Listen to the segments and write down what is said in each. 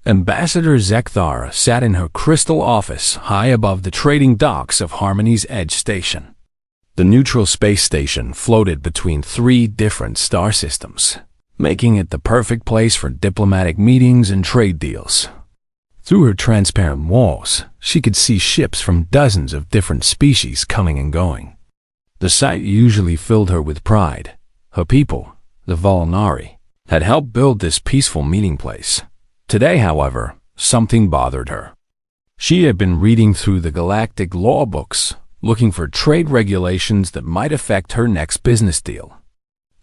Ambassador Zekthara sat in her crystal office high above the trading docks of Harmony's Edge Station. The neutral space station floated between 3 different star systems, making it the perfect place for diplomatic meetings and trade deals. Through her transparent walls, she could see ships from dozens of different species coming and going. The sight usually filled her with pride. Her people, the Volnari, had helped build this peaceful meeting place. Today, however, something bothered her. She had been reading through the galactic law books, looking for trade regulations that might affect her next business deal.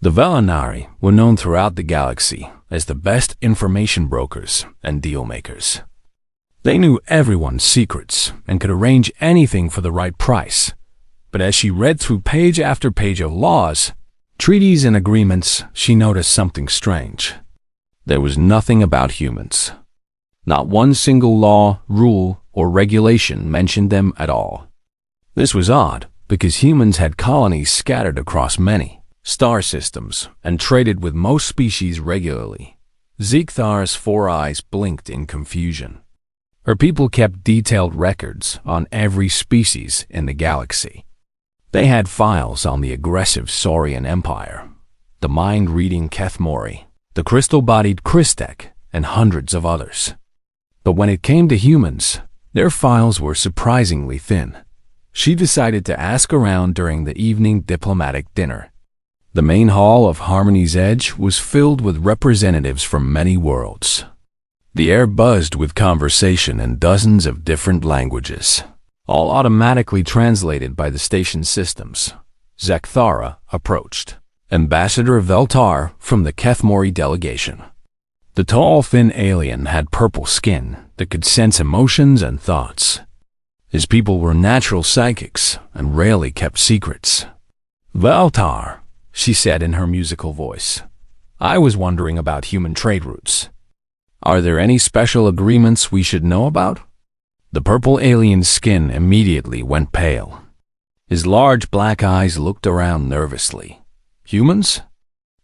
The Volnari were known throughout the galaxy as the best information brokers and deal makers. They knew everyone's secrets and could arrange anything for the right price. But as she read through page after page of laws, treaties and agreements, she noticed something strange. There was nothing about humans. Not one single law, rule, or regulation mentioned them at all. This was odd, because humans had colonies scattered across many star systems and traded with most species regularly. Zekthara's 4 eyes blinked in confusion. Her people kept detailed records on every species in the galaxy. They had files on the aggressive Saurian Empire, the mind-reading Kethmori, the crystal-bodied Christek, and hundreds of others. But when it came to humans, their files were surprisingly thin. She decided to ask around during the evening diplomatic dinner. The main hall of Harmony's Edge was filled with representatives from many worlds. The air buzzed with conversation in dozens of different languages, all automatically translated by the station systems. Zekthara approached. Ambassador Veltar from the Kethmori delegation. The tall, thin alien had purple skin that could sense emotions and thoughts. His people were natural psychics and rarely kept secrets. "Veltar," she said in her musical voice, "I was wondering about human trade routes. Are there any special agreements we should know about?" The purple alien's skin immediately went pale. His large black eyes looked around nervously. "Humans?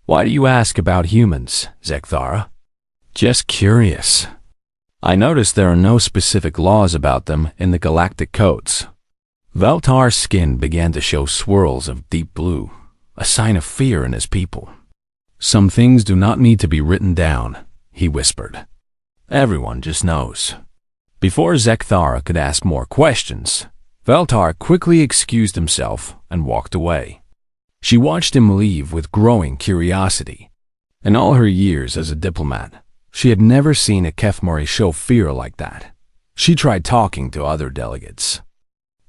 Why do you ask about humans, Zekthara?" "Just curious. I noticed there are no specific laws about them in the galactic codes." Veltar's skin began to show swirls of deep blue, a sign of fear in his people. "Some things do not need to be written down," he whispered. "Everyone just knows." Before Zekthara could ask more questions, Veltar quickly excused himself and walked away. She watched him leave with growing curiosity. In all her years as a diplomat, she had never seen a Kethmori show fear like that. She tried talking to other delegates.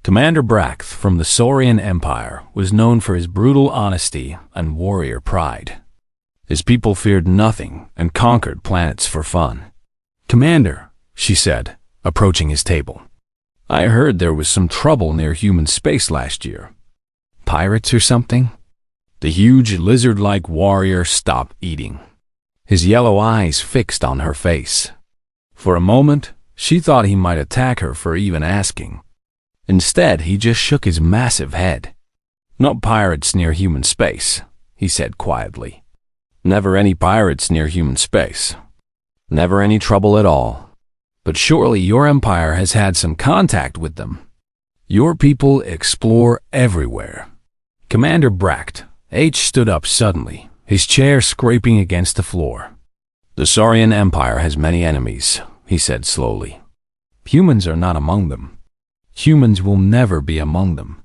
Commander Brakth from the Saurian Empire was known for his brutal honesty and warrior pride. His people feared nothing and conquered planets for fun. "Commander," she said, approaching his table, "I heard there was some trouble near human space last year. Pirates or something?" The huge lizard-like warrior stopped eating, his yellow eyes fixed on her face. For a moment, she thought he might attack her for even asking. Instead, he just shook his massive head. "No pirates near human space," he said quietly. "Never any pirates near human space. Never any trouble at all. But surely your empire has had some contact with them. Your people explore everywhere." Commander Brakth H stood up suddenly, his chair scraping against the floor. "The Saurian Empire has many enemies," he said slowly. "Humans are not among them. Humans will never be among them."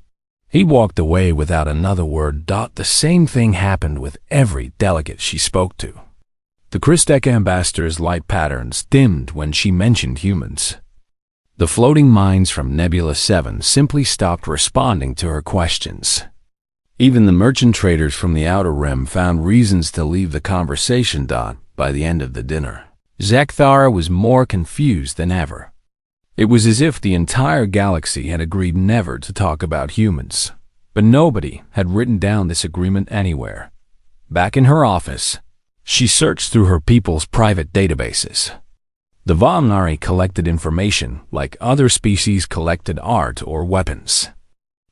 He walked away without another word. The same thing happened with every delegate she spoke to. The Christek ambassador's light patterns dimmed when she mentioned humans. The floating minds from Nebula 7 simply stopped responding to her questions. Even the merchant traders from the Outer Rim found reasons to leave the conversation. By the end of the dinner, Zekthara was more confused than ever. It was as if the entire galaxy had agreed never to talk about humans, but nobody had written down this agreement anywhere. Back in her office, she searched through her people's private databases. The Volnari collected information like other species collected art or weapons.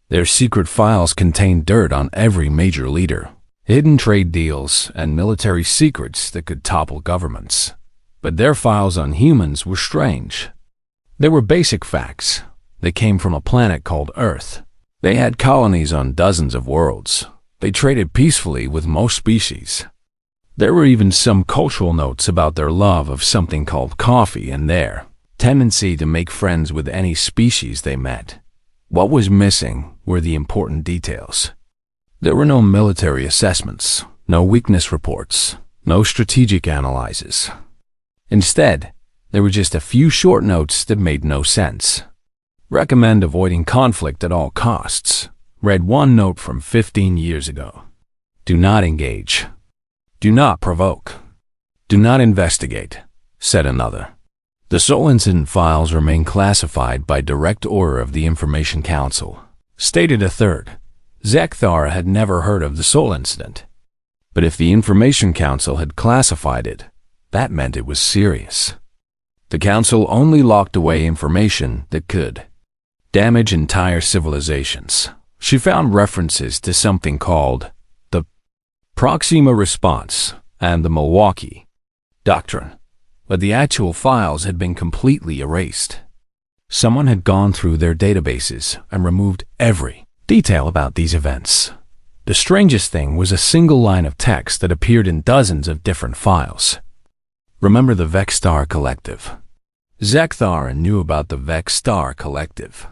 Their secret files contained dirt on every major leader, hidden trade deals, and military secrets that could topple governments. But their files on humans were strange. They were basic facts. They came from a planet called Earth. They had colonies on dozens of worlds. They traded peacefully with most species. There were even some cultural notes about their love of something called coffee and their tendency to make friends with any species they met. What was missing were the important details. There were no military assessments, no weakness reports, no strategic analyses. Instead, there were just a few short notes that made no sense. Recommend avoiding conflict at all costs. Read one note from 15 years ago. Do not engage. Do not provoke. Do not investigate, said another. The Seoul Incident files remain classified by direct order of the Information Council, stated a third. Zekthara had never heard of the Seoul Incident. But if the Information Council had classified it, that meant it was serious. The Council only locked away information that could damage entire civilizations. She found references to something called the Proxima Response and the Milwaukee Doctrine, but the actual files had been completely erased. Someone had gone through their databases and removed every detail about these events. The strangest thing was a single line of text that appeared in dozens of different files. Remember the Vex-Star Collective? Zekthara knew about the Vex-Star Collective.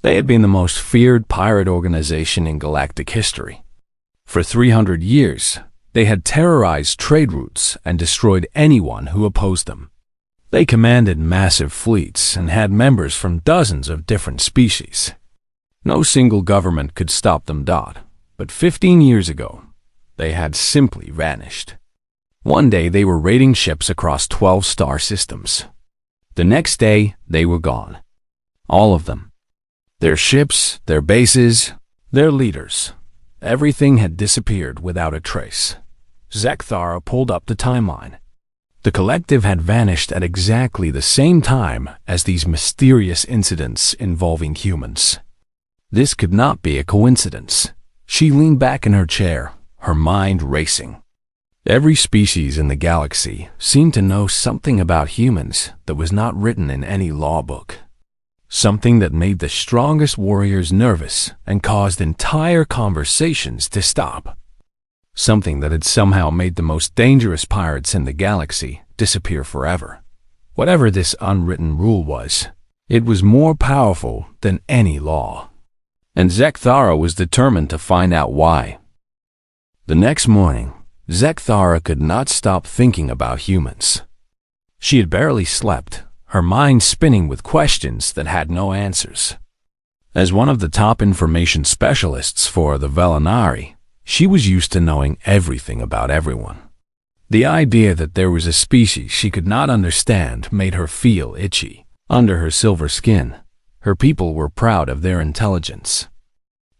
They had been the most feared pirate organization in galactic history. For 300 years, they had terrorized trade routes and destroyed anyone who opposed them. They commanded massive fleets and had members from dozens of different species. No single government could stop them. But 15 years ago, they had simply vanished. One day they were raiding ships across 12 star systems. The next day, they were gone. All of them. Their ships, their bases, their leaders. Everything had disappeared without a trace. Zekthara pulled up the timeline. The collective had vanished at exactly the same time as these mysterious incidents involving humans. This could not be a coincidence. She leaned back in her chair, her mind racing. Every species in the galaxy seemed to know something about humans that was not written in any law book. Something that made the strongest warriors nervous and caused entire conversations to stop. Something that had somehow made the most dangerous pirates in the galaxy disappear forever. Whatever this unwritten rule was, it was more powerful than any law. And Zekthara was determined to find out why. The next morning, Zekthara could not stop thinking about humans. She had barely slept, her mind spinning with questions that had no answers. As one of the top information specialists for the Velanari, she was used to knowing everything about everyone. The idea that there was a species she could not understand made her feel itchy. Under her silver skin, her people were proud of their intelligence.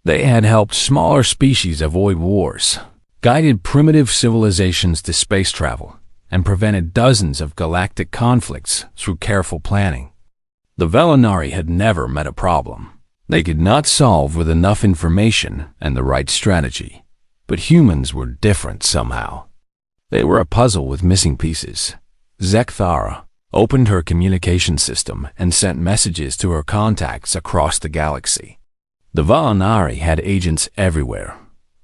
They had helped smaller species avoid wars, guided primitive civilizations to space travel, and prevented dozens of galactic conflicts through careful planning. The Velanari had never met a problem they could not solve with enough information and the right strategy. But humans were different somehow. They were a puzzle with missing pieces. Zekthara opened her communication system and sent messages to her contacts across the galaxy. The Velanari had agents everywhere.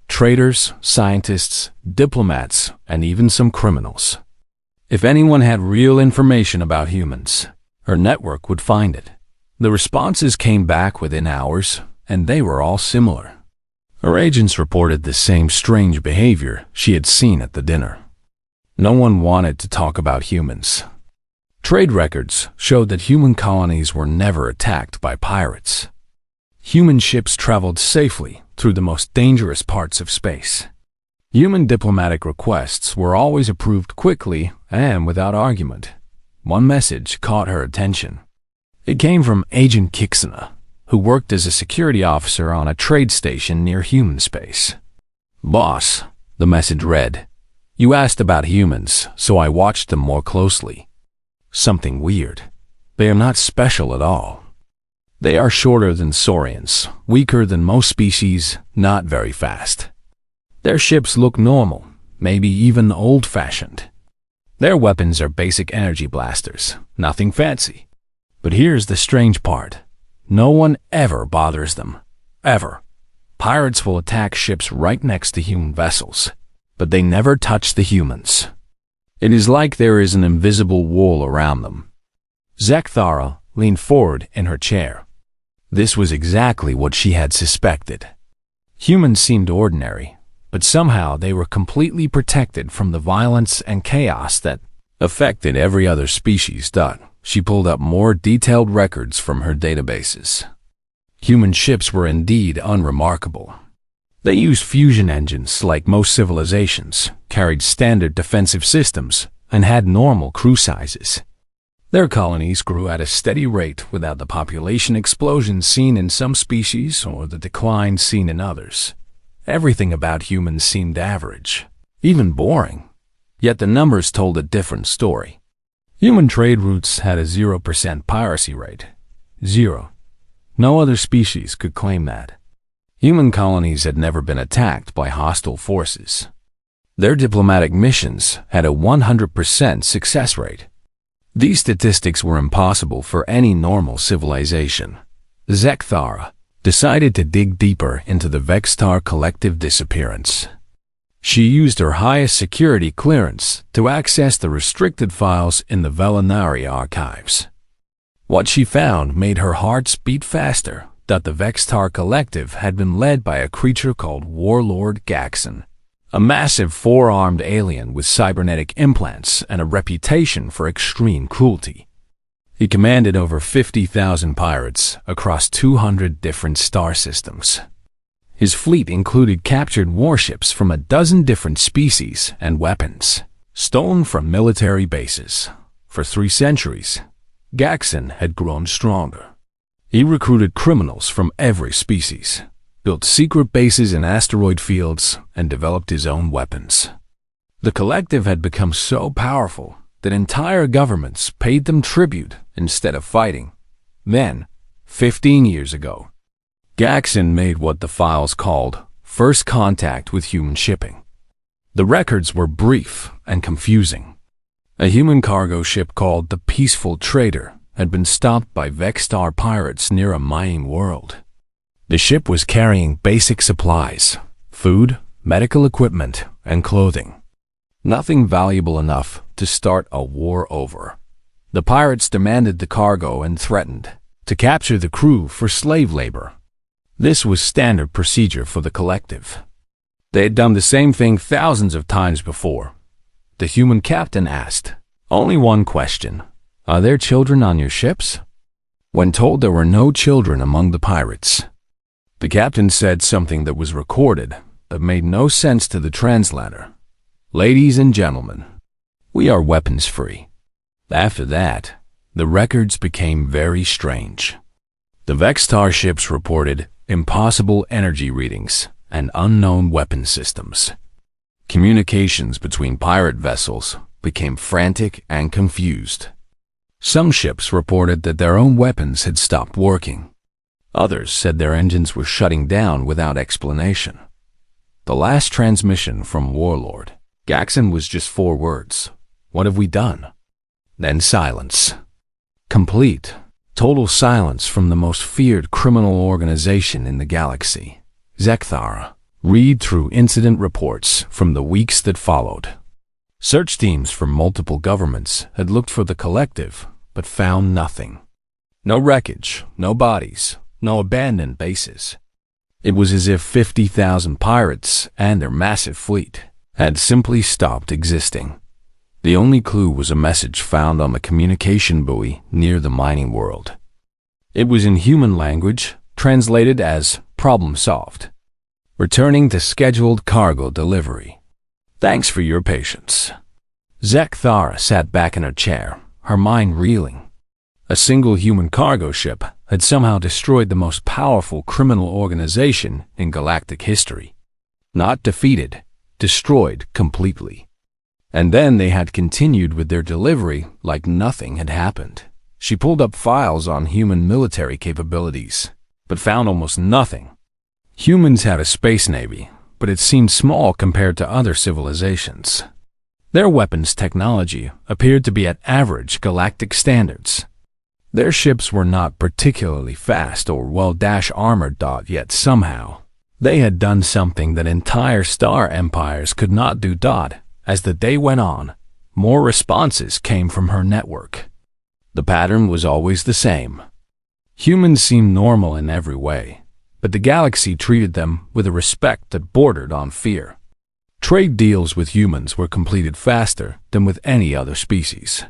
Traders, scientists, diplomats, and even some criminals. If anyone had real information about humans, her network would find it. The responses came back within hours, and they were all similar. Her agents reported the same strange behavior she had seen at the dinner. No one wanted to talk about humans. Trade records showed that human colonies were never attacked by pirates. Human ships traveled safely through the most dangerous parts of space. Human diplomatic requests were always approved quickly and without argument. One message caught her attention. It came from Agent Kixana, who worked as a security officer on a trade station near human space. "Boss," the message read, "you asked about humans, so I watched them more closely. Something weird. They are not special at all. They are shorter than saurians, weaker than most species, not very fast. Their ships look normal, maybe even old-fashioned. Their weapons are basic energy blasters, nothing fancy. But here's the strange part. No one ever bothers them. Ever. Pirates will attack ships right next to human vessels, but they never touch the humans. It is like there is an invisible wall around them. Zekthara leaned forward in her chair. This was exactly what she had suspected. Humans seemed ordinary, but somehow they were completely protected from the violence and chaos that affected every other species. She pulled up more detailed records from her databases. Human ships were indeed unremarkable. They used fusion engines like most civilizations, carried standard defensive systems, and had normal crew sizes. Their colonies grew at a steady rate without the population explosion seen in some species or the decline seen in others. Everything about humans seemed average, even boring. Yet the numbers told a different story. Human trade routes had a 0% piracy rate. 0. No other species could claim that. Human colonies had never been attacked by hostile forces. Their diplomatic missions had a 100% success rate. These statistics were impossible for any normal civilization. Zekthara decided to dig deeper into the Vextar collective disappearance. She used her highest security clearance to access the restricted files in the Velinari archives. What she found made her heart beat faster. That the Vextar collective had been led by a creature called Warlord Gaxon, a massive four-armed alien with cybernetic implants and a reputation for extreme cruelty. He commanded over 50,000 pirates across 200 different star systems. His fleet included captured warships from a dozen different species and weapons, stolen from military bases. For 3 centuries, Gaxon had grown stronger. He recruited criminals from every species, built secret bases in asteroid fields, and developed his own weapons. The collective had become so powerful that entire governments paid them tribute instead of fighting. Then, 15 years ago, Gaxon made what the files called first contact with human shipping. The records were brief and confusing. A human cargo ship called the Peaceful Trader had been stopped by Vextar pirates near a mining world. The ship was carrying basic supplies, food, medical equipment, and clothing. Nothing valuable enough to start a war over. The pirates demanded the cargo and threatened to capture the crew for slave labor. This was standard procedure for the collective. They had done the same thing thousands of times before. The human captain asked only one question. Are there children on your ships? When told there were no children among the pirates, the captain said something that was recorded that made no sense to the translator. Ladies and gentlemen, we are weapons free. After that, the records became very strange. The Vextar ships reported impossible energy readings and unknown weapon systems. Communications between pirate vessels became frantic and confused. Some ships reported that their own weapons had stopped working. Others said their engines were shutting down without explanation. The last transmission from Warlord Gaxon was just 4 words. What have we done? Then silence. Complete, total silence from the most feared criminal organization in the galaxy. Zekthara read through incident reports from the weeks that followed. Search teams from multiple governments had looked for the collective, but found nothing. No wreckage, no bodies, no abandoned bases. It was as if 50,000 pirates and their massive fleet had simply stopped existing. The only clue was a message found on the communication buoy near the mining world. It was in human language, translated as "problem solved. Returning to scheduled cargo delivery. Thanks for your patience." Zekthara sat back in her chair, her mind reeling. A single human cargo ship had somehow destroyed the most powerful criminal organization in galactic history. Not defeated, destroyed completely. And then they had continued with their delivery like nothing had happened. She pulled up files on human military capabilities, but found almost nothing. Humans had a space navy, but it seemed small compared to other civilizations. Their weapons technology appeared to be at average galactic standards. Their ships were not particularly fast or well-armored, yet somehow they had done something that entire star empires could not do. As the day went on, more responses came from her network. The pattern was always the same. Humans seemed normal in every way, but the galaxy treated them with a respect that bordered on fear. Trade deals with humans were completed faster than with any other species.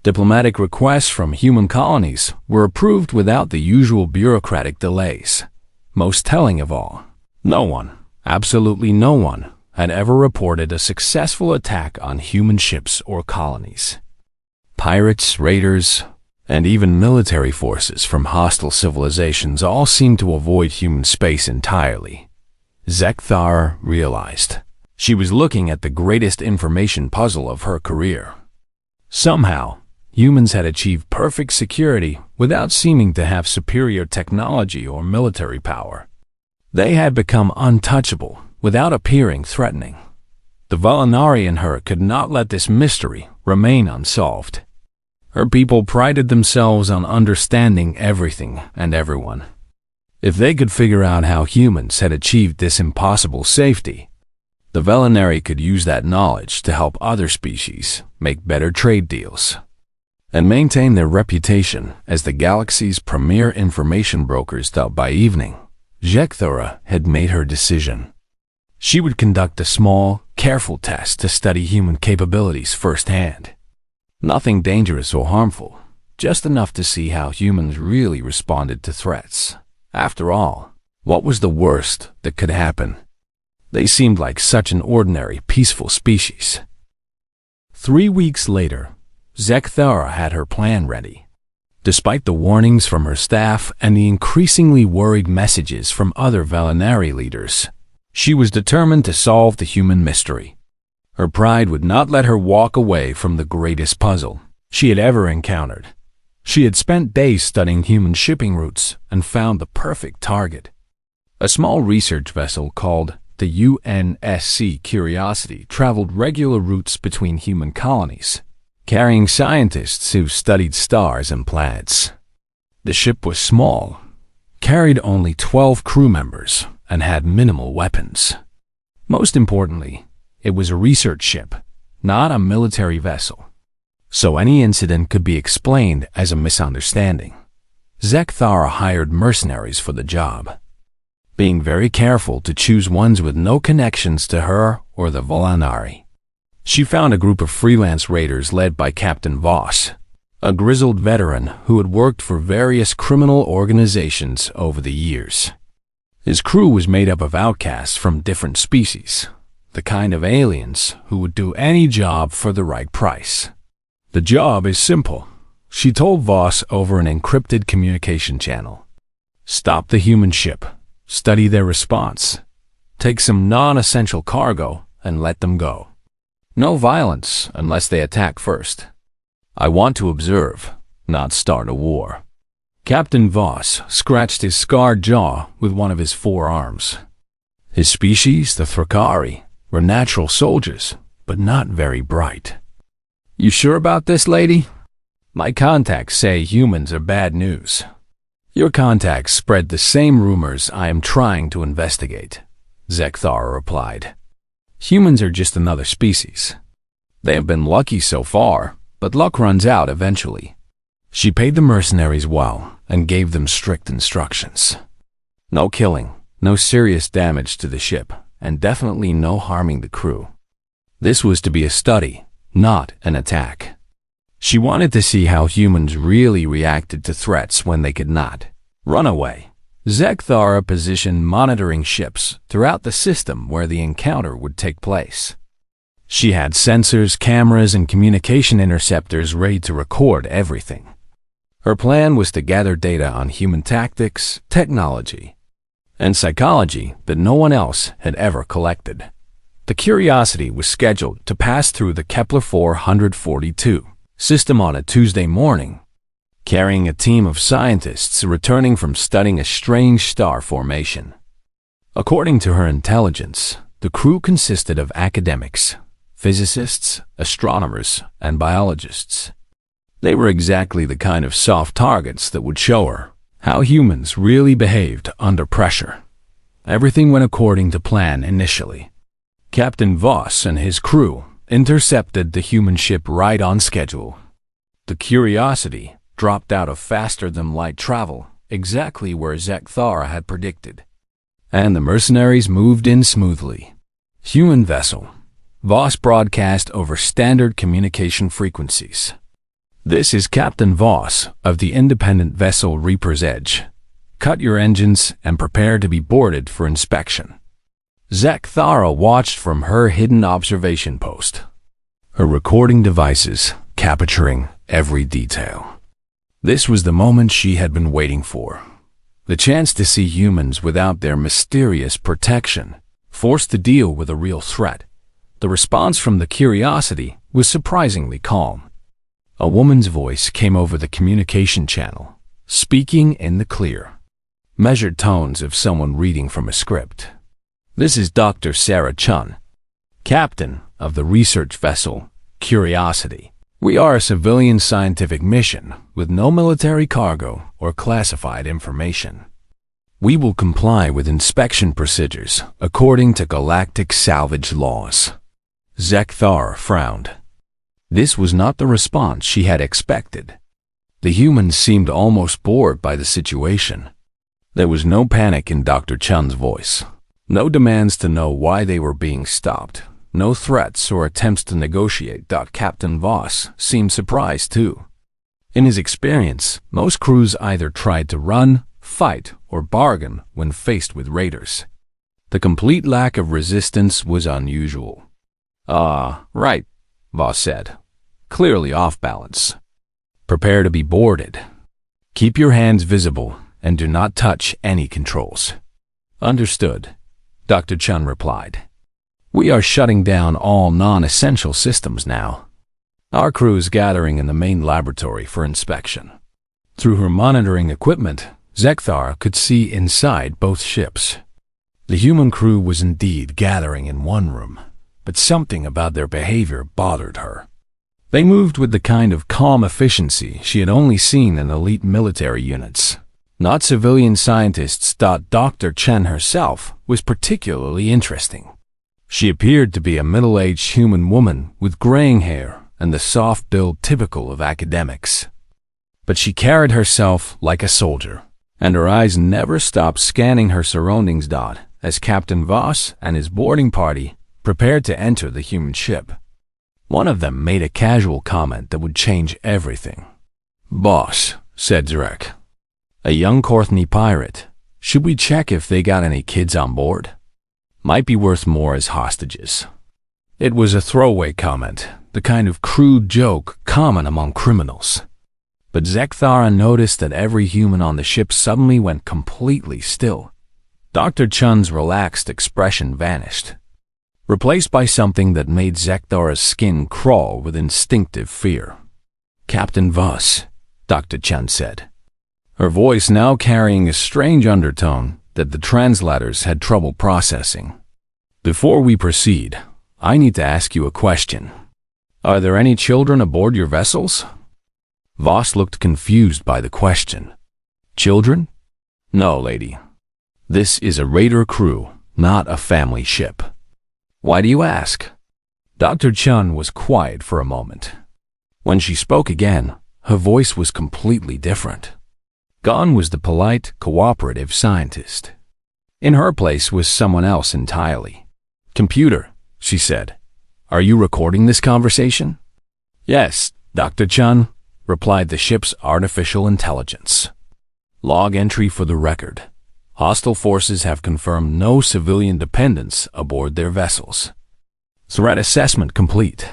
Diplomatic requests from human colonies were approved without the usual bureaucratic delays. Most telling of all, no one, absolutely no one, had ever reported a successful attack on human ships or colonies. Pirates, raiders, and even military forces from hostile civilizations all seemed to avoid human space entirely. Zek-Thara realized she was looking at the greatest information puzzle of her career. Somehow, humans had achieved perfect security without seeming to have superior technology or military power. They had become untouchable without appearing threatening. The Valinari in her could not let this mystery remain unsolved. Her people prided themselves on understanding everything and everyone. If they could figure out how humans had achieved this impossible safety, the Valinari could use that knowledge to help other species make better trade deals and maintain their reputation as the galaxy's premier information brokers. By evening, Zek-Thara had made her decision. She would conduct a small, careful test to study human capabilities firsthand. Nothing dangerous or harmful, just enough to see how humans really responded to threats. After all, what was the worst that could happen? They seemed like such an ordinary, peaceful species. 3 weeks later, Zek-Thara had her plan ready. Despite the warnings from her staff and the increasingly worried messages from other Valinari leaders, she was determined to solve the human mystery. Her pride would not let her walk away from the greatest puzzle she had ever encountered. She had spent days studying human shipping routes and found the perfect target. A small research vessel called the UNSC Curiosity traveled regular routes between human colonies, carrying scientists who studied stars and planets. The ship was small, carried only 12 crew members, and had minimal weapons. Most importantly, it was a research ship, not a military vessel. So any incident could be explained as a misunderstanding. Zek-Thara hired mercenaries for the job, being very careful to choose ones with no connections to her or the Valinari. She found a group of freelance raiders led by Captain Voss, a grizzled veteran who had worked for various criminal organizations over the years. His crew was made up of outcasts from different species, the kind of aliens who would do any job for the right price. The job is simple, she told Voss over an encrypted communication channel. Stop the human ship, study their response, take some non-essential cargo, and let them go. No violence unless they attack first. I want to observe, not start a war. Captain Voss scratched his scarred jaw with one of his forearms. His species, the Thrakari, were natural soldiers, but not very bright. You sure about this, lady? My contacts say humans are bad news. Your contacts spread the same rumors I am trying to investigate, Zek-Thara replied. Humans are just another species. They have been lucky so far, but luck runs out eventually. She paid the mercenaries well and gave them strict instructions. No killing, no serious damage to the ship, and definitely no harming the crew. This was to be a study, not an attack. She wanted to see how humans really reacted to threats when they could not run away. Zek-Thara positioned monitoring ships throughout the system where the encounter would take place. She had sensors, cameras, and communication interceptors ready to record everything. Her plan was to gather data on human tactics, technology, and psychology that no one else had ever collected. The Curiosity was scheduled to pass through the Kepler 442 system on a Tuesday morning, carrying a team of scientists returning from studying a strange star formation. According to her intelligence, the crew consisted of academics, physicists, astronomers, and biologists. They were exactly the kind of soft targets that would show her how humans really behaved under pressure. Everything went according to plan initially. Captain Voss and his crew intercepted the human ship right on schedule. The Curiosity dropped out of faster-than-light travel, exactly where Zekthara had predicted. And the mercenaries moved in smoothly. Human vessel. Voss broadcast over standard communication frequencies. This is Captain Voss of the independent vessel Reaper's Edge. Cut your engines and prepare to be boarded for inspection. Zekthara watched from her hidden observation post, her recording devices capturing every detail. This was the moment she had been waiting for. The chance to see humans without their mysterious protection, forced to deal with a real threat. The response from the Curiosity was surprisingly calm. A woman's voice came over the communication channel, speaking in the clear, measured tones of someone reading from a script. This is Dr. Sarah Chun, captain of the research vessel Curiosity. We are a civilian scientific mission with no military cargo or classified information. We will comply with inspection procedures according to galactic salvage laws. Zekthara frowned. This was not the response she had expected. The humans seemed almost bored by the situation. There was no panic in Dr. Chun's voice, no demands to know why they were being stopped, no threats or attempts to negotiate. Captain Voss seemed surprised too. In his experience, most crews either tried to run, fight, or bargain when faced with raiders. The complete lack of resistance was unusual. Right, Voss said, clearly off balance. Prepare to be boarded. Keep your hands visible and do not touch any controls. Understood, Dr. Chun replied. We are shutting down all non-essential systems now. Our crew is gathering in the main laboratory for inspection. Through her monitoring equipment, Zekthara could see inside both ships. The human crew was indeed gathering in one room, but something about their behavior bothered her. They moved with the kind of calm efficiency she had only seen in elite military units, not civilian scientists. Dr. Chen herself was particularly interesting. She appeared to be a middle-aged human woman with graying hair and the soft build typical of academics. But she carried herself like a soldier, and her eyes never stopped scanning her surroundings. As Captain Voss and his boarding party prepared to enter the human ship, one of them made a casual comment that would change everything. Boss, said Zrek, a young Courtney pirate. Should we check if they got any kids on board? Might be worth more as hostages. It was a throwaway comment, the kind of crude joke common among criminals. But Zekthara noticed that every human on the ship suddenly went completely still. Dr. Chun's relaxed expression vanished, replaced by something that made Zekthara's skin crawl with instinctive fear. Captain Voss, Dr. Chun said, her voice now carrying a strange undertone that the translators had trouble processing. Before we proceed, I need to ask you a question. Are there any children aboard your vessels? Voss looked confused by the question. Children? No, lady. This is a raider crew, not a family ship. Why do you ask? Dr. Chun was quiet for a moment. When she spoke again, her voice was completely different. Gone was the polite, cooperative scientist. In her place was someone else entirely. Computer, she said, are you recording this conversation? Yes, Dr. Chun, replied the ship's artificial intelligence. Log entry for the record. Hostile forces have confirmed no civilian dependents aboard their vessels. Threat assessment complete.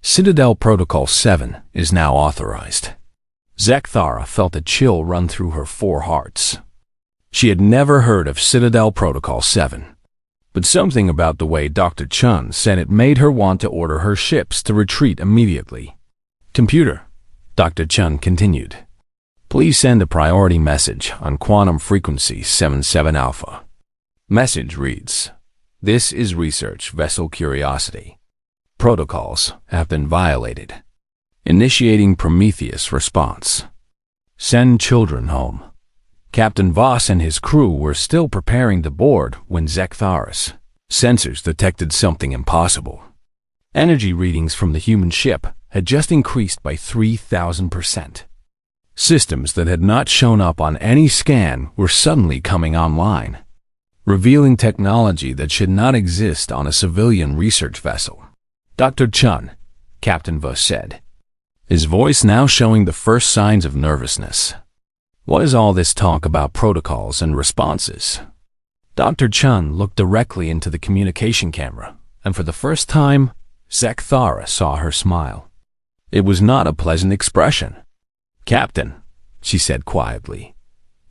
Citadel Protocol 7 is now authorized. Zekthara felt a chill run through her 4 hearts. She had never heard of Citadel Protocol 7, but something about the way Dr. Chun said it made her want to order her ships to retreat immediately. Computer, Dr. Chun continued, please send a priority message on quantum frequency 77 alpha. Message reads, this is Research Vessel Curiosity. protocols have been violated. Initiating Prometheus response. Send children home. Captain Voss and his crew were still preparing to board when Zektharis' sensors detected something impossible. Energy readings from the human ship had just increased by 3,000%. Systems that had not shown up on any scan were suddenly coming online, revealing technology that should not exist on a civilian research vessel. Dr. Chun, Captain Voss said, his voice now showing the first signs of nervousness. What is all this talk about protocols and responses? Dr. Chun looked directly into the communication camera, and for the first time, Zekthara saw her smile. It was not a pleasant expression. Captain, she said quietly,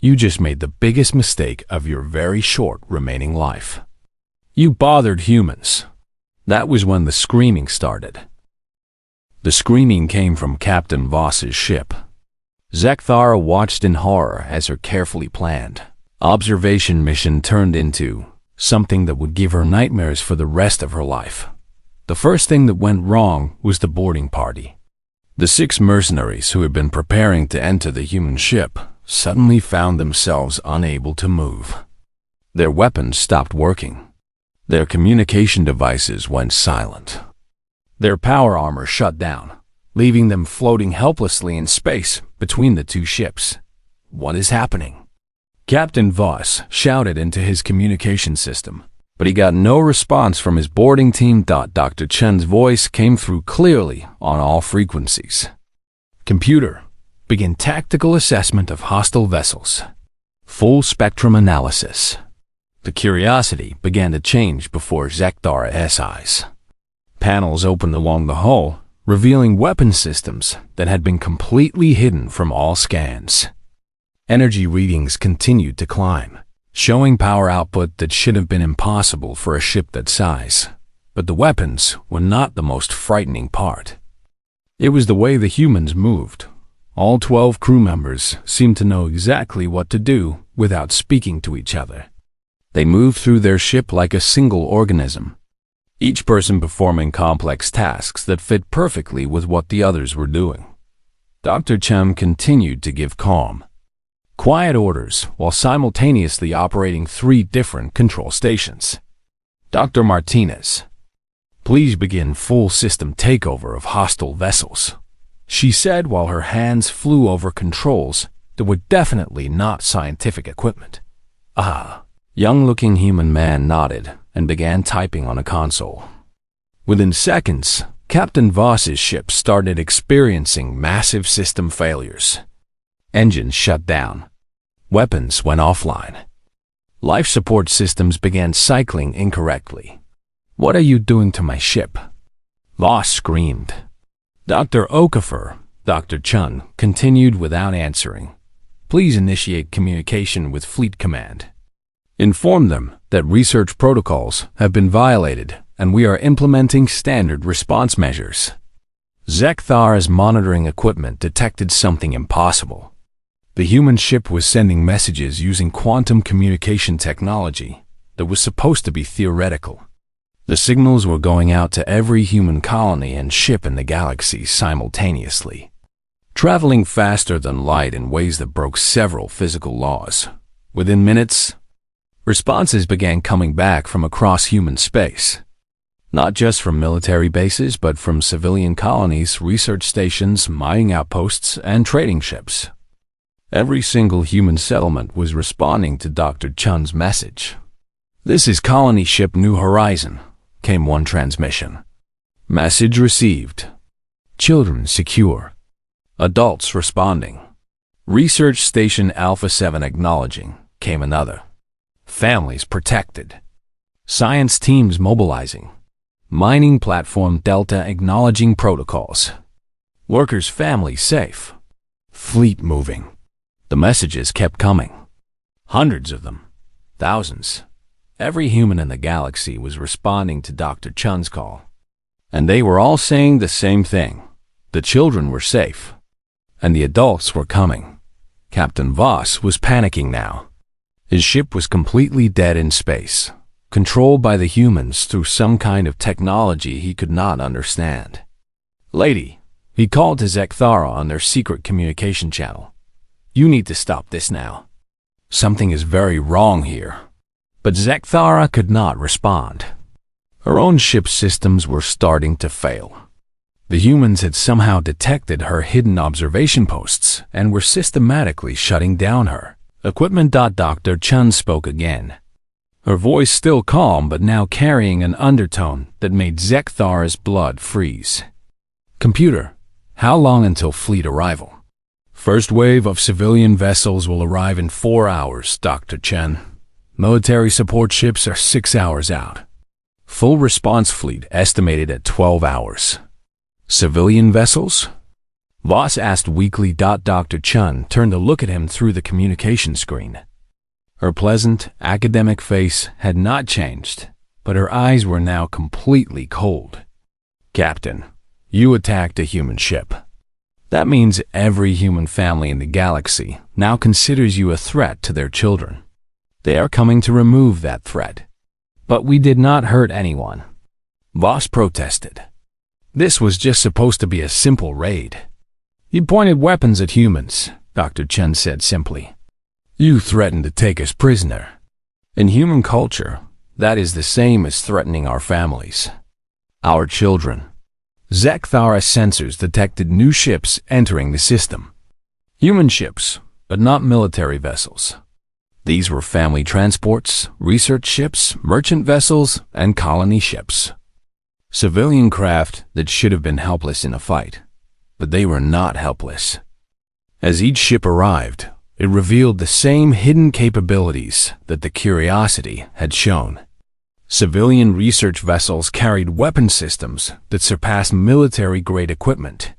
you just made the biggest mistake of your very short remaining life. You bothered humans. That was when the screaming started. The screaming came from Captain Voss's ship. Zekthara watched in horror as her carefully planned observation mission turned into something that would give her nightmares for the rest of her life. The first thing that went wrong was the boarding party. The 6 mercenaries who had been preparing to enter the human ship suddenly found themselves unable to move. Their weapons stopped working. Their communication devices went silent. Their power armor shut down, leaving them floating helplessly in space between the 2 ships. What is happening? Captain Voss shouted into his communication system, but he got no response from his boarding team. Dr. Chen's voice came through clearly on all frequencies. Computer, begin tactical assessment of hostile vessels. Full spectrum analysis. The curiosity began to change before Zekthara's eyes. Panels opened along the hull, revealing weapon systems that had been completely hidden from all scans. Energy readings continued to climb, showing power output that should have been impossible for a ship that size. But the weapons were not the most frightening part. It was the way the humans moved. All 12 crew members seemed to know exactly what to do without speaking to each other. They moved through their ship like a single organism, each person performing complex tasks that fit perfectly with what the others were doing. Dr. Chen continued to give calm, quiet orders while simultaneously operating 3 different control stations. Dr. Martinez, please begin full system takeover of hostile vessels, she said while her hands flew over controls that were definitely not scientific equipment. Young-looking human man nodded and began typing on a console. Within seconds, Captain Voss's ship started experiencing massive system failures. Engines shut down. Weapons went offline. Life support systems began cycling incorrectly. What are you doing to my ship? Voss screamed. Dr. Okafor, Dr. Chun, continued without answering. Please initiate communication with Fleet Command. Inform them that research protocols have been violated and we are implementing standard response measures. Zekthar's monitoring equipment detected something impossible. The human ship was sending messages using quantum communication technology that was supposed to be theoretical. The signals were going out to every human colony and ship in the galaxy simultaneously, traveling faster than light in ways that broke several physical laws. Within minutes, responses began coming back from across human space, not just from military bases, but from civilian colonies, research stations, mining outposts, and trading ships. Every single human settlement was responding to Dr. Chun's message. This is Colony Ship New Horizon, came one transmission. Message received. Children secure. Adults responding. Research Station Alpha 7 acknowledging, came another. Families protected. Science teams mobilizing. Mining platform Delta acknowledging protocols. Workers' families safe. Fleet moving. The messages kept coming. Hundreds of them. Thousands. Every human in the galaxy was responding to Dr. Chun's call. And they were all saying the same thing. The children were safe. And the adults were coming. Captain Voss was panicking now. His ship was completely dead in space, controlled by the humans through some kind of technology he could not understand. "Lady," he called to Zekthara on their secret communication channel. "You need to stop this now. Something is very wrong here." But Zekthara could not respond. Her own ship's systems were starting to fail. The humans had somehow detected her hidden observation posts and were systematically shutting down her equipment. Dr. Chun spoke again, her voice still calm but now carrying an undertone that made Zekthara's blood freeze. "Computer, how long until fleet arrival?" "First wave of civilian vessels will arrive in 4 hours, Dr. Chen. Military support ships are 6 hours out. Full response fleet estimated at 12 hours. Civilian vessels?" Voss asked weakly. Dr. Chun turned to look at him through the communication screen. Her pleasant, academic face had not changed, but her eyes were now completely cold. "Captain, you attacked a human ship. That means every human family in the galaxy now considers you a threat to their children. They are coming to remove that threat. But we did not hurt anyone," Voss protested. "This was just supposed to be a simple raid." "You pointed weapons at humans," Dr. Chen said simply. "You threatened to take us prisoner. In human culture, that is the same as threatening our families, our children." Zekthara's sensors detected new ships entering the system. Human ships, but not military vessels. These were family transports, research ships, merchant vessels, and colony ships. Civilian craft that should have been helpless in a fight, but they were not helpless. As each ship arrived, it revealed the same hidden capabilities that the Curiosity had shown. Civilian research vessels carried weapon systems that surpassed military-grade equipment.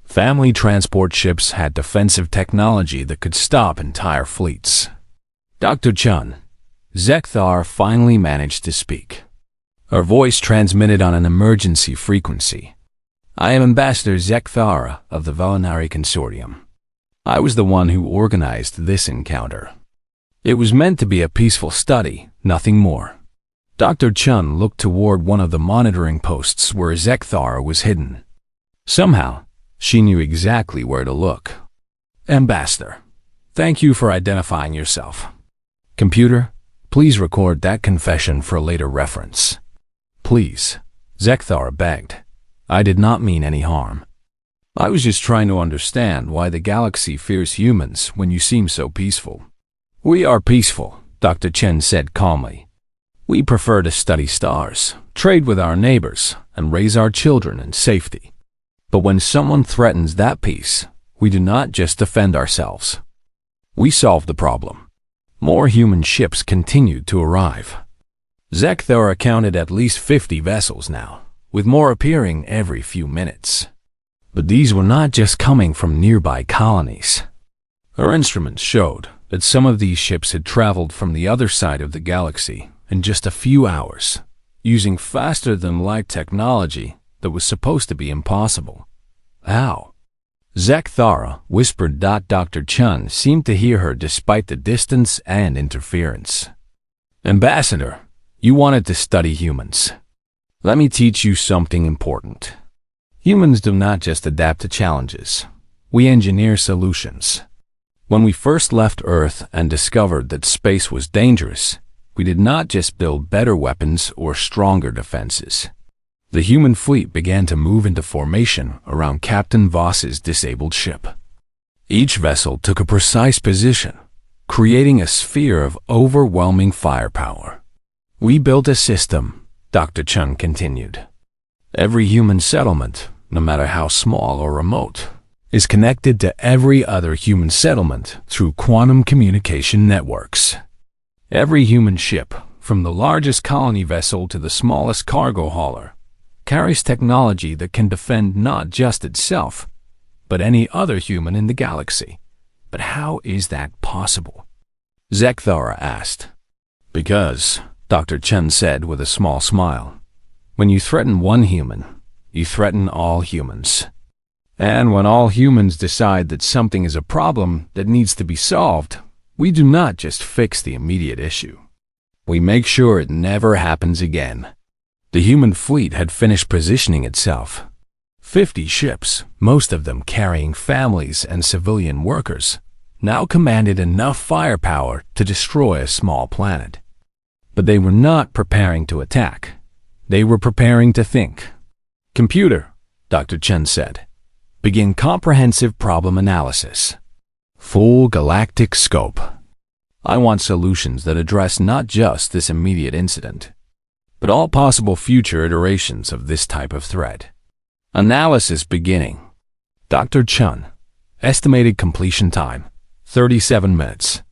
Family transport ships had defensive technology that could stop entire fleets. "Dr. Chun," Zekthara finally managed to speak. Her voice transmitted on an emergency frequency. "I am Ambassador Zekthara of the Velinari Consortium. I was the one who organized this encounter. It was meant to be a peaceful study, nothing more." Dr. Chun looked toward one of the monitoring posts where Zekthara was hidden. Somehow, she knew exactly where to look. "Ambassador, thank you for identifying yourself. Computer, please record that confession for later reference." "Please," Zekthara begged. "I did not mean any harm. I was just trying to understand why the galaxy fears humans when you seem so peaceful." "We are peaceful," Dr. Chen said calmly. "We prefer to study stars, trade with our neighbors, and raise our children in safety. But when someone threatens that peace, we do not just defend ourselves. We solve the problem." More human ships continued to arrive. Zekthara counted at least 50 vessels now, with more appearing every few minutes. But these were not just coming from nearby colonies. Her instruments showed that some of these ships had traveled from the other side of the galaxy in just a few hours, using faster-than-light technology that was supposed to be impossible. How? Zekthara whispered. Dr. Chun seemed to hear her despite the distance and interference. "Ambassador, you wanted to study humans. Let me teach you something important. Humans do not just adapt to challenges. We engineer solutions. When we first left Earth and discovered that space was dangerous, we did not just build better weapons or stronger defenses. The human fleet began to move into formation around Captain Voss's disabled ship. Each vessel took a precise position, creating a sphere of overwhelming firepower. We built a system," Dr. Chun continued. "Every human settlement, no matter how small or remote, is connected to every other human settlement through quantum communication networks. Every human ship, from the largest colony vessel to the smallest cargo hauler, carries technology that can defend not just itself, but any other human in the galaxy. But how is that possible?" Zekthara asked. "Because," Dr. Chen said with a small smile, "when you threaten one human, you threaten all humans. And when all humans decide that something is a problem that needs to be solved, we do not just fix the immediate issue. We make sure it never happens again. The human fleet had finished positioning itself. 50 ships, most of them carrying families and civilian workers, now commanded enough firepower to destroy a small planet. But they were not preparing to attack. They were preparing to think. "Computer," Dr. Chen said, "begin comprehensive problem analysis. Full galactic scope. I want solutions that address not just this immediate incident, but all possible future iterations of this type of threat. Analysis beginning." Dr. Chen, estimated completion time, 37 minutes.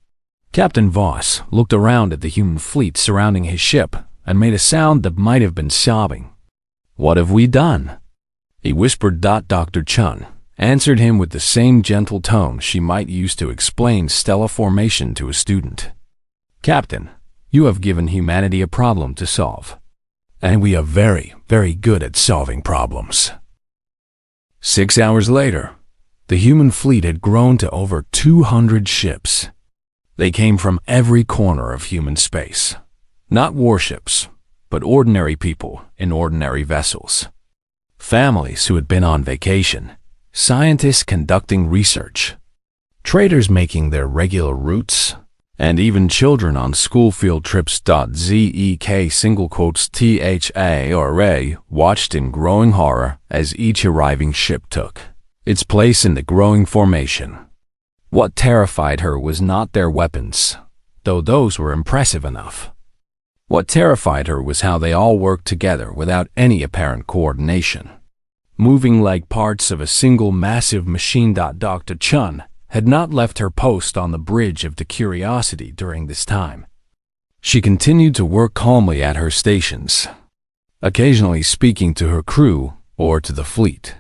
Captain Voss looked around at the human fleet surrounding his ship and made a sound that might have been sobbing. "What have we done?" He whispered. Dr. Chen answered him with the same gentle tone she might use to explain stellar formation to a student. "Captain, you have given humanity a problem to solve. And we are very, very good at solving problems." 6 hours later, the human fleet had grown to over 200 ships. They came from every corner of human space. Not warships, but ordinary people in ordinary vessels. Families who had been on vacation, scientists conducting research, traders making their regular routes, and even children on school field trips. Zek single quotes THA or Ray watched in growing horror as each arriving ship took its place in the growing formation. What terrified her was not their weapons, though those were impressive enough. What terrified her was how they all worked together without any apparent coordination, moving like parts of a single massive machine. Dr. Chen had not left her post on the bridge of the Curiosity during this time. She continued to work calmly at her stations, occasionally speaking to her crew or to the fleet,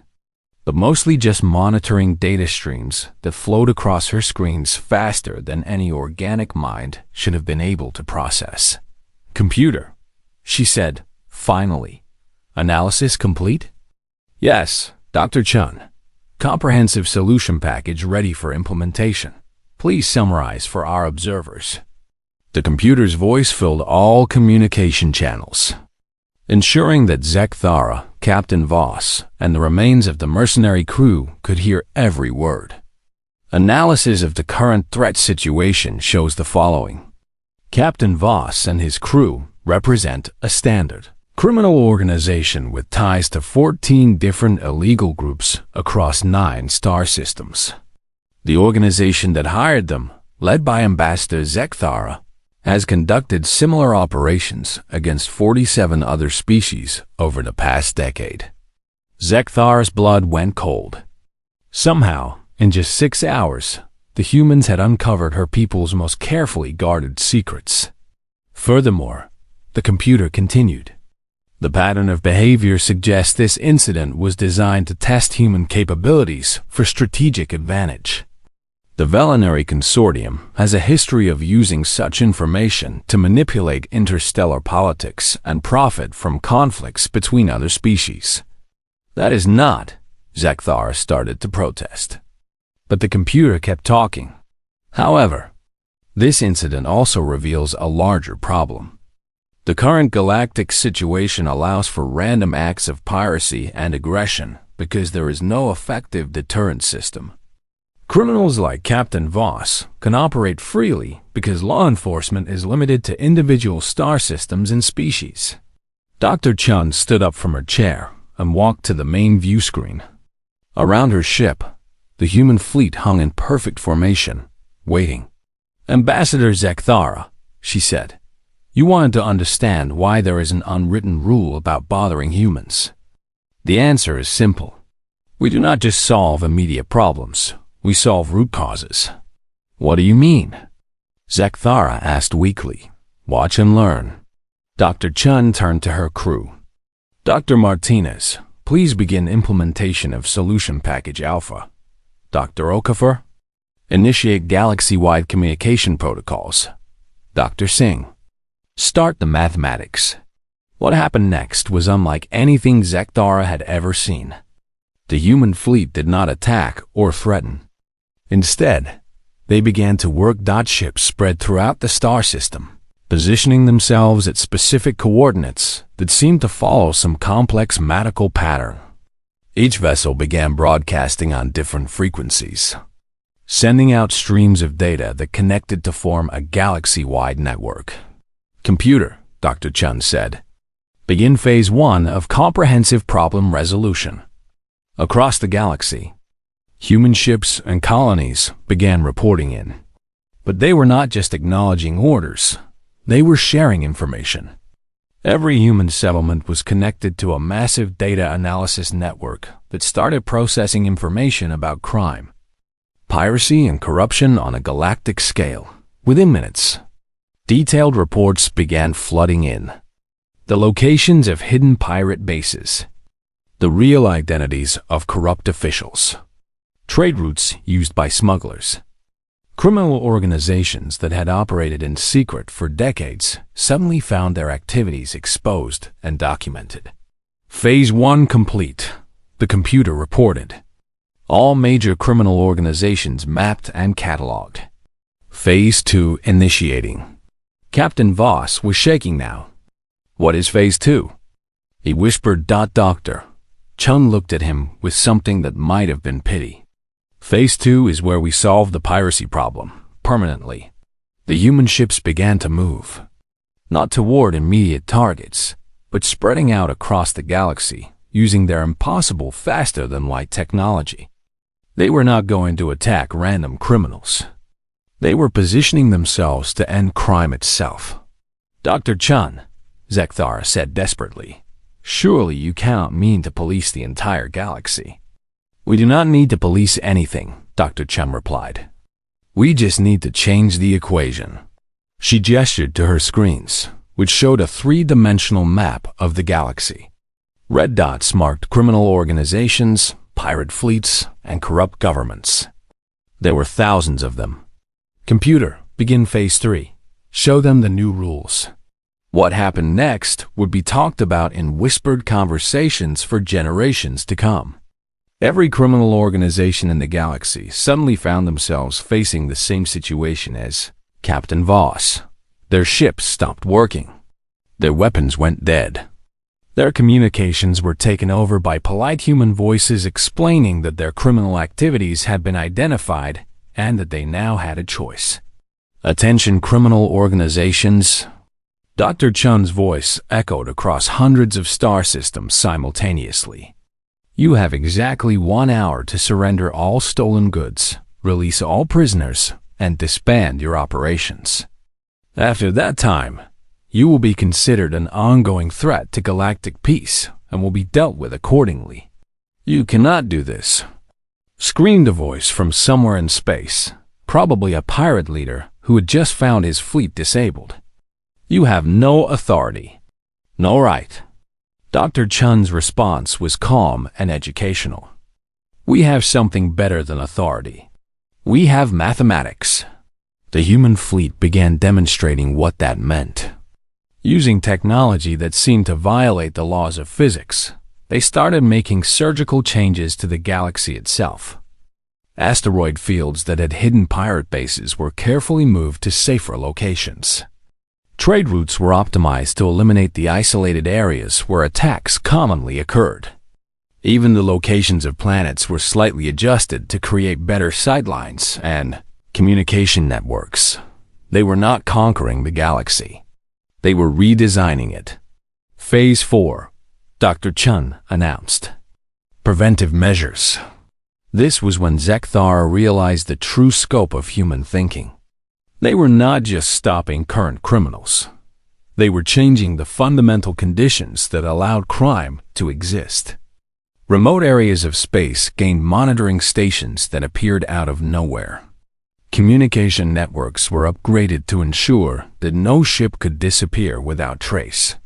but mostly just monitoring data streams that flowed across her screens faster than any organic mind should have been able to process. "Computer," she said, finally. "Analysis complete?" "Yes, Dr. Chen. Comprehensive solution package ready for implementation. Please summarize for our observers." The computer's voice filled all communication channels, ensuring that Zekthara, Captain Voss, and the remains of the mercenary crew could hear every word. Analysis of the current threat situation shows the following. Captain Voss and his crew represent a standard criminal organization with ties to 14 different illegal groups across 9 star systems. The organization that hired them, led by Ambassador Zekthara, has conducted similar operations against 47 other species over the past decade. Zekthara's blood went cold. Somehow, in just 6 hours, the humans had uncovered her people's most carefully guarded secrets. Furthermore, the computer continued. The pattern of behavior suggests this incident was designed to test human capabilities for strategic advantage. The Velinary Consortium has a history of using such information to manipulate interstellar politics and profit from conflicts between other species. That is not, Zekthara started to protest. But the computer kept talking. However, this incident also reveals a larger problem. The current galactic situation allows for random acts of piracy and aggression because there is no effective deterrent system. Criminals like Captain Voss can operate freely because law enforcement is limited to individual star systems and species. Dr. Chen stood up from her chair and walked to the main view screen. Around her ship, the human fleet hung in perfect formation, waiting. "Ambassador Zekthara," she said, "you wanted to understand why there is an unwritten rule about bothering humans. The answer is simple. We do not just solve immediate problems, we solve root causes." "What do you mean?" Zekthara asked weakly. "Watch and learn." Dr. Chen turned to her crew. "Dr. Martinez, please begin implementation of Solution Package Alpha. Dr. Okafor, initiate galaxy-wide communication protocols. Dr. Singh, start the mathematics." What happened next was unlike anything Zekthara had ever seen. The human fleet did not attack or threaten. Instead, they began to work. Ships spread throughout the star system, positioning themselves at specific coordinates that seemed to follow some complex mathematical pattern. Each vessel began broadcasting on different frequencies, sending out streams of data that connected to form a galaxy-wide network. "Computer," Dr. Chun said, "begin phase 1 of comprehensive problem resolution." Across the galaxy, human ships and colonies began reporting in. But they were not just acknowledging orders, they were sharing information. Every human settlement was connected to a massive data analysis network that started processing information about crime, piracy, and corruption on a galactic scale. Within minutes, detailed reports began flooding in. The locations of hidden pirate bases, the real identities of corrupt officials, trade routes used by smugglers. Criminal organizations that had operated in secret for decades suddenly found their activities exposed and documented. Phase 1 complete, the computer reported. All major criminal organizations mapped and cataloged. Phase 2 initiating. Captain Voss was shaking now. "What is Phase 2? He whispered. Doctor Chun looked at him with something that might have been pity. "Phase 2 is where we solve the piracy problem, permanently." The human ships began to move, not toward immediate targets, but spreading out across the galaxy, using their impossible faster-than-light technology. They were not going to attack random criminals. They were positioning themselves to end crime itself. "Dr. Chun," Zekthara said desperately, "surely you cannot mean to police the entire galaxy." "We do not need to police anything," Dr. Chun replied. "We just need to change the equation." She gestured to her screens, which showed a three-dimensional map of the galaxy. Red dots marked criminal organizations, pirate fleets, and corrupt governments. There were thousands of them. "Computer, begin Phase 3. Show them the new rules." What happened next would be talked about in whispered conversations for generations to come. Every criminal organization in the galaxy suddenly found themselves facing the same situation as Captain Voss. Their ships stopped working. Their weapons went dead. Their communications were taken over by polite human voices explaining that their criminal activities had been identified and that they now had a choice. "Attention criminal organizations." Dr. Chun's voice echoed across hundreds of star systems simultaneously. "You have exactly 1 hour to surrender all stolen goods, release all prisoners, and disband your operations. After that time, you will be considered an ongoing threat to galactic peace and will be dealt with accordingly." "You cannot do this," screamed a voice from somewhere in space, probably a pirate leader who had just found his fleet disabled. "You have no authority, no right." Dr. Chun's response was calm and educational. "We have something better than authority. We have mathematics." The human fleet began demonstrating what that meant. Using technology that seemed to violate the laws of physics, they started making surgical changes to the galaxy itself. Asteroid fields that had hidden pirate bases were carefully moved to safer locations. Trade routes were optimized to eliminate the isolated areas where attacks commonly occurred. Even the locations of planets were slightly adjusted to create better sightlines and communication networks. They were not conquering the galaxy. They were redesigning it. Phase 4, Dr. Chun announced. Preventive measures. This was when Zekthara realized the true scope of human thinking. They were not just stopping current criminals. They were changing the fundamental conditions that allowed crime to exist. Remote areas of space gained monitoring stations that appeared out of nowhere. Communication networks were upgraded to ensure that no ship could disappear without trace.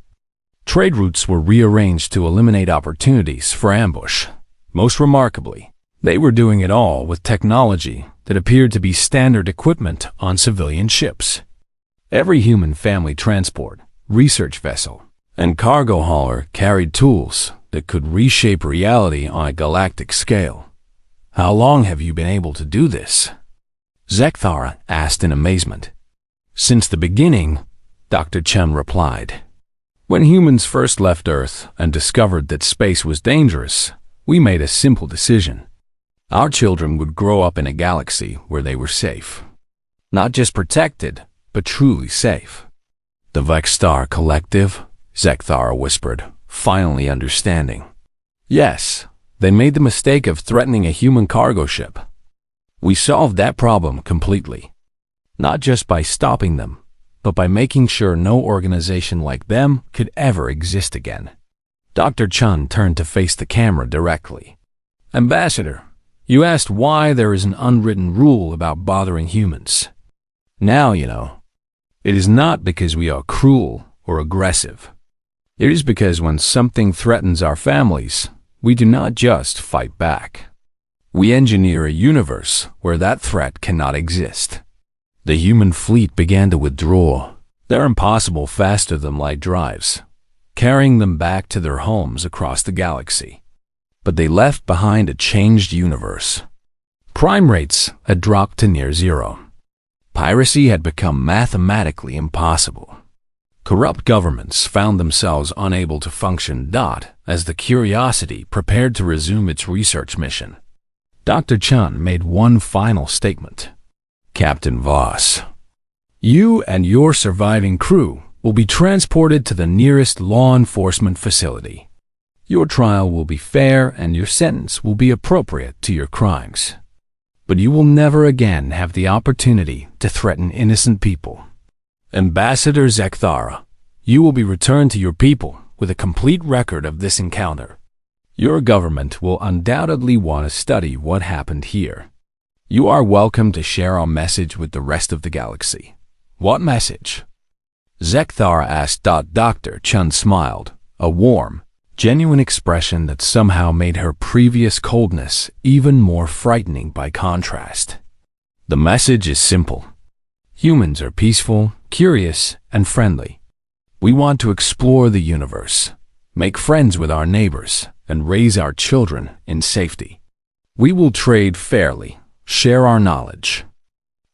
Trade routes were rearranged to eliminate opportunities for ambush. Most remarkably, they were doing it all with technology that appeared to be standard equipment on civilian ships. Every human family transport, research vessel, and cargo hauler carried tools that could reshape reality on a galactic scale. "How long have you been able to do this?" Zekthara asked in amazement. "Since the beginning," Dr. Chen replied. When humans first left Earth and discovered that space was dangerous, we made a simple decision. Our children would grow up in a galaxy where they were safe. Not just protected, but truly safe. The Vextar Collective, Zekthara whispered, finally understanding. Yes, they made the mistake of threatening a human cargo ship. We solved that problem completely. Not just by stopping them, but by making sure no organization like them could ever exist again. Dr. Chen turned to face the camera directly. Ambassador, you asked why there is an unwritten rule about bothering humans. Now you know. It is not because we are cruel or aggressive. It is because when something threatens our families, we do not just fight back. We engineer a universe where that threat cannot exist. The human fleet began to withdraw, their impossible faster-than-light drives, carrying them back to their homes across the galaxy. But they left behind a changed universe. Crime rates had dropped to near zero. Piracy had become mathematically impossible. Corrupt governments found themselves unable to function. As the Curiosity prepared to resume its research mission, Dr. Chen made one final statement. Captain Voss, you and your surviving crew will be transported to the nearest law enforcement facility. Your trial will be fair and your sentence will be appropriate to your crimes. But you will never again have the opportunity to threaten innocent people. Ambassador Zekthara, you will be returned to your people with a complete record of this encounter. Your government will undoubtedly want to study what happened here. You are welcome to share our message with the rest of the galaxy. What message? Zekthara asked. Dr. Chen smiled, a warm, genuine expression that somehow made her previous coldness even more frightening by contrast. The message is simple. Humans are peaceful, curious, and friendly. We want to explore the universe, make friends with our neighbors, and raise our children in safety. We will trade fairly, share our knowledge,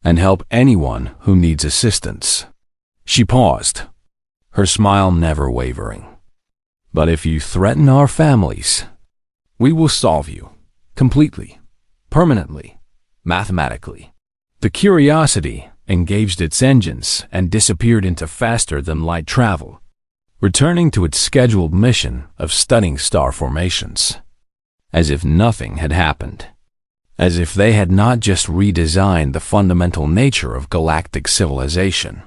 and help anyone who needs assistance. She paused, her smile never wavering. But if you threaten our families, we will solve you, completely, permanently, mathematically. The Curiosity engaged its engines and disappeared into faster-than-light travel, returning to its scheduled mission of studying star formations, as if nothing had happened. As if they had not just redesigned the fundamental nature of galactic civilization.